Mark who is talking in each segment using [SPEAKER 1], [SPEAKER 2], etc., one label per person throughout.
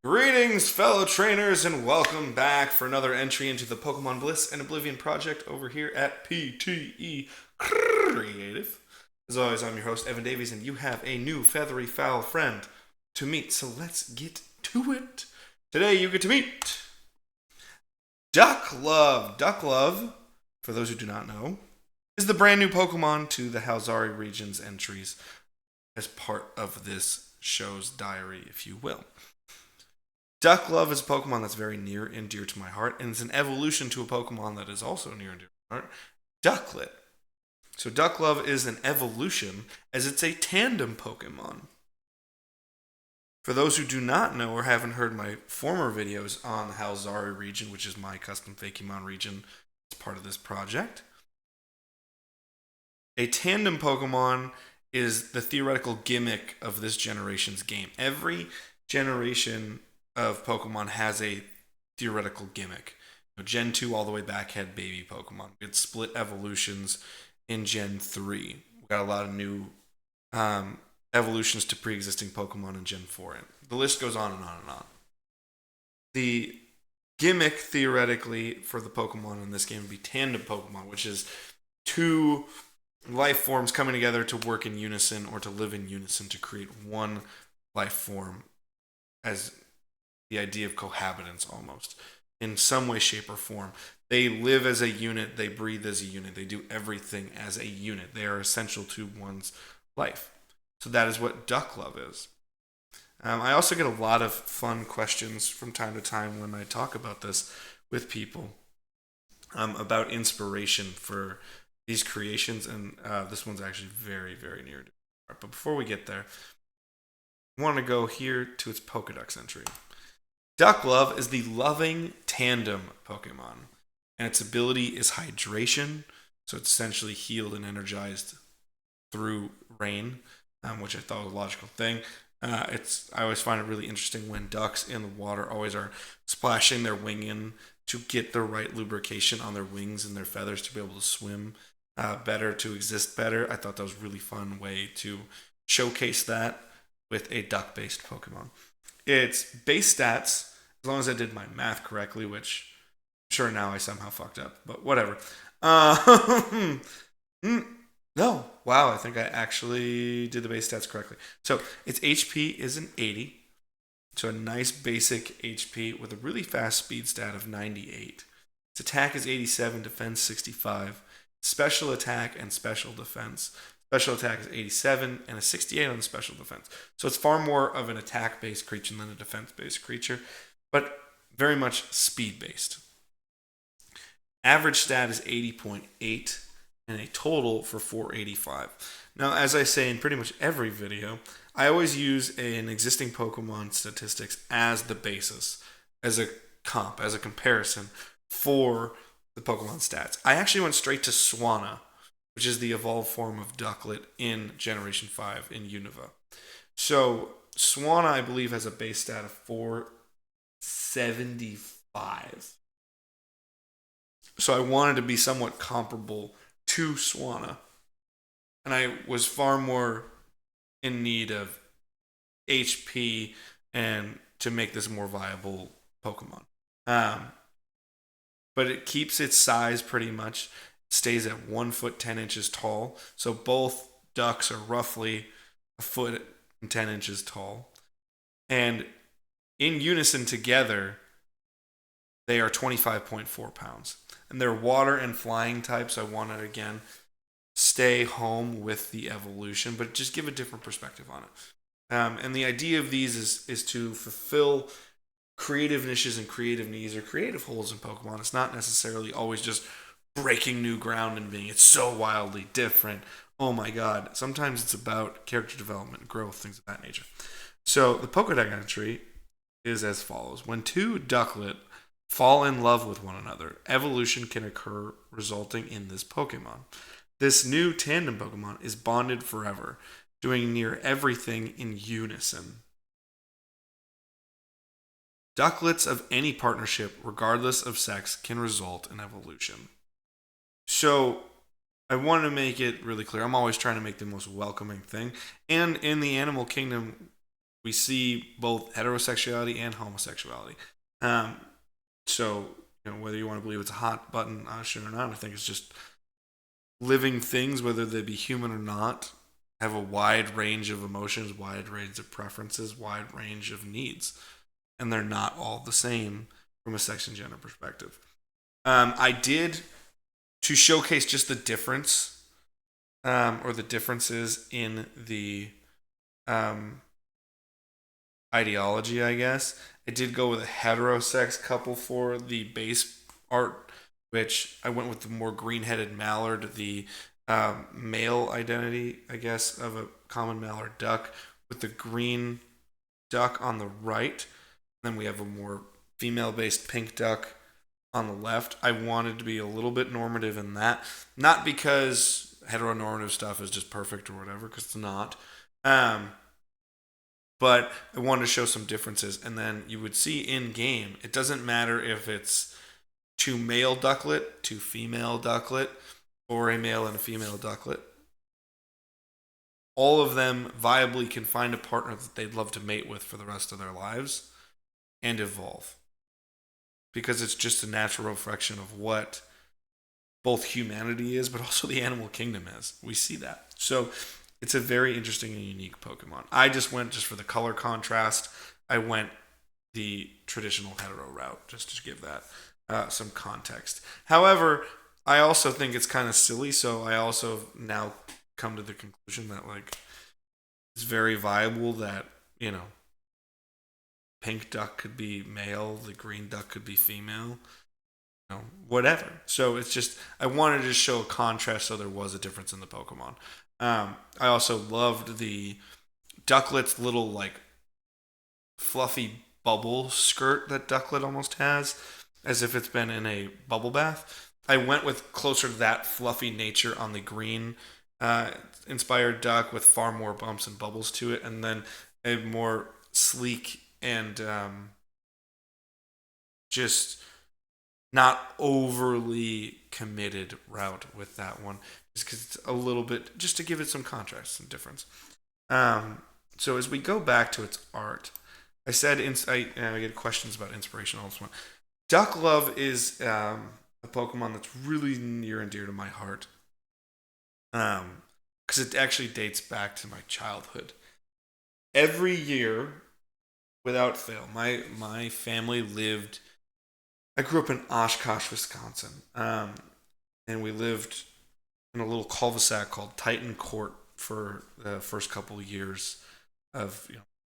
[SPEAKER 1] Greetings, fellow trainers, and welcome back for another entry into the Pokemon Bliss and Oblivion project over here at PTE Creative. As always, I'm your host, Evan Davies, and you have a new feathery fowl friend to meet, so let's get to it. Today, you get to meet Ducklove. Ducklove, for those who do not know, is the brand new Pokemon to the Halzari region's entries as part of this show's diary, if you will. Ducklove is a Pokemon that's very near and dear to my heart, and it's an evolution to a Pokemon that is also near and dear to my heart, Ducklet. So Ducklove is an evolution, as it's a tandem Pokemon. For those who do not know or haven't heard my former videos on the Halzari region, which is my custom fakemon region, it's part of this project. A tandem Pokemon is the theoretical gimmick of this generation's game. Every generation of Pokemon has a theoretical gimmick. Gen 2 all the way back had baby Pokemon. We had split evolutions in Gen 3. We got a lot of new evolutions to pre-existing Pokemon in Gen 4. And the list goes on and on and on. The gimmick, theoretically, for the Pokemon in this game would be tandem Pokemon, which is two life forms coming together to work in unison or to live in unison to create one life form, as the idea of cohabitance almost, in some way, shape, or form. They live as a unit, they breathe as a unit, they do everything as a unit. They are essential to one's life. So that is what Ducklove is. I also get a lot of fun questions from time to time when I talk about this with people about inspiration for these creations, and this one's actually very, very near to my heart. But before we get there, I want to go here to its Pokedex entry. Ducklove is the loving tandem Pokemon, and its ability is hydration, so it's essentially healed and energized through rain, which I thought was a logical thing. I always find it really interesting when ducks in the water always are splashing their wing in to get the right lubrication on their wings and their feathers to be able to swim better, to exist better. I thought that was a really fun way to showcase that with a duck-based Pokemon. Its base stats, as long as I did my math correctly, which I'm sure now I somehow fucked up, but whatever. No, wow, I think I actually did the base stats correctly. So its HP is an 80, so a nice basic HP with a really fast speed stat of 98. Its attack is 87, defense 65, special attack and special defense. Special attack is 87 and a 68 on the special defense. So it's far more of an attack-based creature than a defense-based creature, but very much speed-based. Average stat is 80.8 and a total for 485. Now, as I say in pretty much every video, I always use an existing Pokemon statistics as the basis, as a comp, as a comparison for the Pokemon stats. I actually went straight to Swanna, which is the evolved form of Ducklet in Generation 5 in Unova. So Swanna, I believe, has a base stat of 475. So I wanted to be somewhat comparable to Swanna. And I was far more in need of HP and to make this a more viable Pokemon. But it keeps its size pretty much. Stays at 1 foot 10 inches tall. So both ducks are roughly a foot and 10 inches tall. And in unison together, they are 25.4 pounds. And they're water and flying types. I want to, again, stay home with the evolution, but just give a different perspective on it. And the idea of these is to fulfill creative niches and creative needs or creative holes in Pokemon. It's not necessarily always just breaking new ground and being it's so wildly different. Oh my god. Sometimes it's about character development, growth, things of that nature. So the Pokédex entry is as follows. When two Ducklet fall in love with one another, evolution can occur, resulting in this Pokemon. This new tandem Pokemon is bonded forever, doing near everything in unison. Ducklets of any partnership, regardless of sex, can result in evolution. So I want to make it really clear. I'm always trying to make the most welcoming thing. And in the animal kingdom, we see both heterosexuality and homosexuality. Um, so whether you want to believe it's a hot button option or not, I think it's just living things, whether they be human or not, have a wide range of emotions, wide range of preferences, wide range of needs, and they're not all the same from a sex and gender perspective. I did, to showcase just the difference, or the differences in the ideology, I guess. I did go with a heterosex couple for the base art, which I went with the more green-headed mallard, the male identity, I guess, of a common mallard duck, with the green duck on the right. Then we have a more female-based pink duck on the left. I wanted to be a little bit normative in that, not because heteronormative stuff is just perfect or whatever, because it's not. But I wanted to show some differences, and then you would see in game, it doesn't matter if it's two male ducklet, two female ducklet, or a male and a female ducklet. All of them viably can find a partner that they'd love to mate with for the rest of their lives and evolve. Because it's just a natural reflection of what both humanity is, but also the animal kingdom is. We see that. So it's a very interesting and unique Pokemon. I just went for the color contrast. I went the traditional hetero route, just to give that some context. However, I also think it's kind of silly, so I also now come to the conclusion that it's very viable that pink duck could be male, the green duck could be female, whatever. So it's just I wanted to show a contrast, so there was a difference in the Pokemon. I also loved the Ducklet's little fluffy bubble skirt that Ducklet almost has, as if it's been in a bubble bath. I went with closer to that fluffy nature on the green inspired duck, with far more bumps and bubbles to it, and then a more sleek and just not overly committed route with that one, just because it's a little bit, just to give it some contrast, some difference. So as we go back to its art, I said I get questions about inspiration on this one. Ducklove is a Pokemon that's really near and dear to my heart, because it actually dates back to my childhood. Every year, without fail, my family lived. I grew up in Oshkosh, Wisconsin, and we lived in a little cul-de-sac called Titan Court for the first couple of years of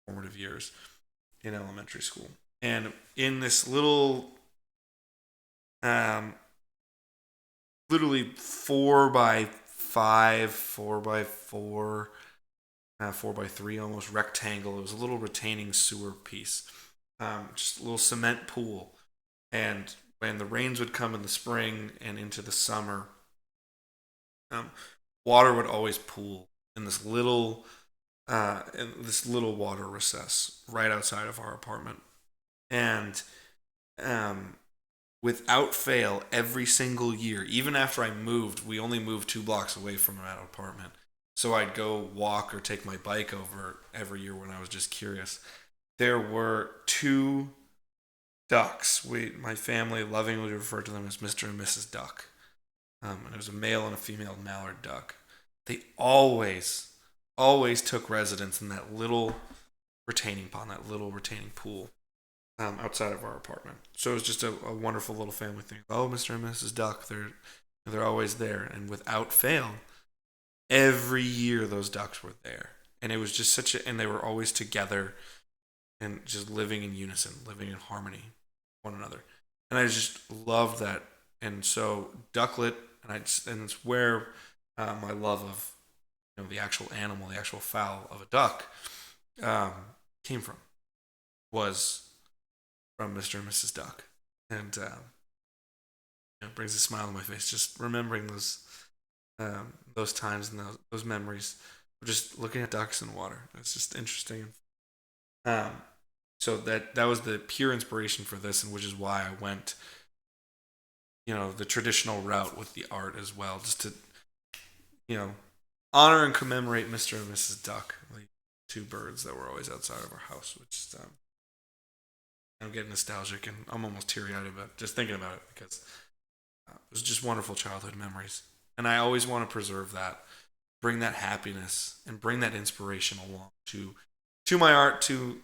[SPEAKER 1] formative years in elementary school. And in this little, literally 4x5, 4x4, 4x3 almost rectangle. It was a little retaining sewer piece, just a little cement pool. And when the rains would come in the spring and into the summer, water would always pool in this little water recess right outside of our apartment. And without fail, every single year, even after I moved, we only moved 2 blocks away from that apartment. So I'd go walk or take my bike over every year when I was just curious. There were 2 ducks. My family lovingly referred to them as Mr. and Mrs. Duck. And it was a male and a female mallard duck. They always took residence in that little retaining pond, that little retaining pool outside of our apartment. So it was just a wonderful little family thing. Oh, Mr. and Mrs. Duck, they're always there. And without fail, every year those ducks were there. And it was just and they were always together and just living in unison, living in harmony with one another. And I just loved that. And so Ducklet, and it's where my love of the actual animal, the actual fowl of a duck came from, was from Mr. and Mrs. Duck. And it brings a smile on my face just remembering those times and those memories of just looking at ducks in the water. It's just interesting. So that was the pure inspiration for this, and which is why I went the traditional route with the art as well, just to honor and commemorate Mr. and Mrs. Duck, the two birds that were always outside of our house, which is, I'm getting nostalgic and I'm almost teary-eyed about just thinking about it because it was just wonderful childhood memories. And I always want to preserve that, bring that happiness, and bring that inspiration along to my art, to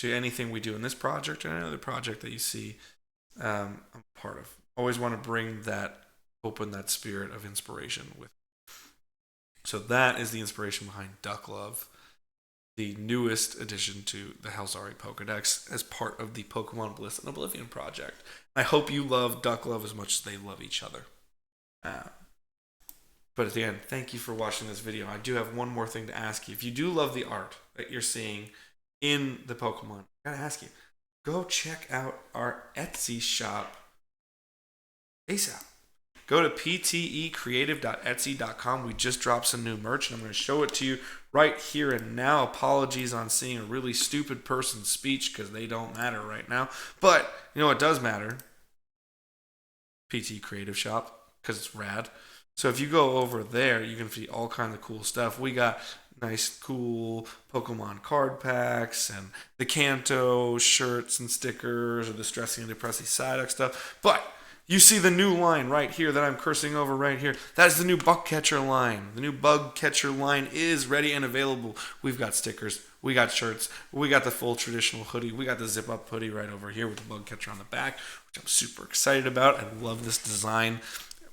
[SPEAKER 1] anything we do in this project or any other project that you see I'm part of. Always want to bring that, open that spirit of inspiration with. So that is the inspiration behind Ducklove, the newest addition to the Halzari Pokedex as part of the Pokemon Bliss and Oblivion project. I hope you love Ducklove as much as they love each other. But at the end, thank you for watching this video. I do have one more thing to ask you. If you do love the art that you're seeing in the Pokemon, I gotta ask you, go check out our Etsy shop ASAP. Go to ptecreative.etsy.com. We just dropped some new merch, and I'm going to show it to you right here and now. Apologies on seeing a really stupid person's speech because they don't matter right now. But you know what does matter? PT Creative Shop, because it's rad. So if you go over there, you can see all kinds of cool stuff. We got nice, cool Pokemon card packs and the Kanto shirts and stickers, or the Stressing and Depressing Psyduck stuff. But you see the new line right here that I'm cursing over right here. That is the new Bug Catcher line. The new Bug Catcher line is ready and available. We've got stickers. We got shirts. We got the full traditional hoodie. We got the zip-up hoodie right over here with the Bug Catcher on the back, which I'm super excited about. I love this design.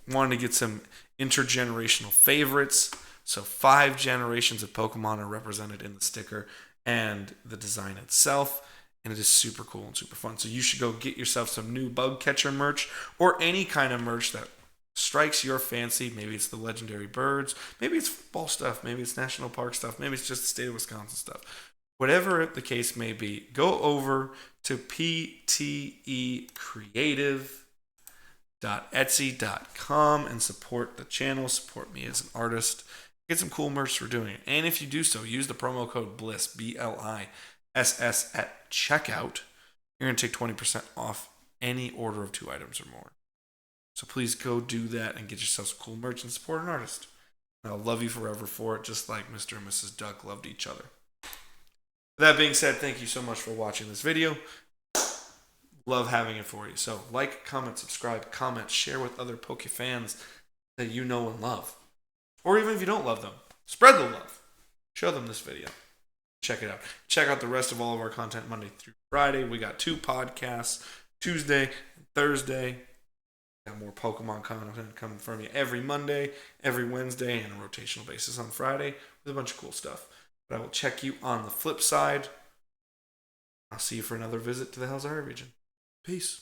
[SPEAKER 1] Wanted to get some intergenerational favorites. So 5 generations of Pokemon are represented in the sticker and the design itself. And it is super cool and super fun. So you should go get yourself some new Bug Catcher merch, or any kind of merch that strikes your fancy. Maybe it's the legendary birds, maybe it's football stuff, maybe it's national park stuff, maybe it's just the state of Wisconsin stuff. Whatever the case may be, go over to ptecreative.etsy.com and support the channel, support me as an artist. Get some cool merch for doing it. And if you do so, use the promo code BLISS, BLISS, at checkout. You're going to take 20% off any order of 2 items or more. So please go do that and get yourself some cool merch and support an artist. And I'll love you forever for it, just like Mr. and Mrs. Duck loved each other. That being said, thank you so much for watching this video. Love having it for you. So like, comment, subscribe, comment, share with other Poke fans that you know and love. Or even if you don't love them, spread the love. Show them this video. Check it out. Check out the rest of all of our content Monday through Friday. We got 2 podcasts, Tuesday and Thursday. Got more Pokemon content coming from you every Monday, every Wednesday, and a rotational basis on Friday with a bunch of cool stuff. But I will check you on the flip side. I'll see you for another visit to the Halzari region. Peace.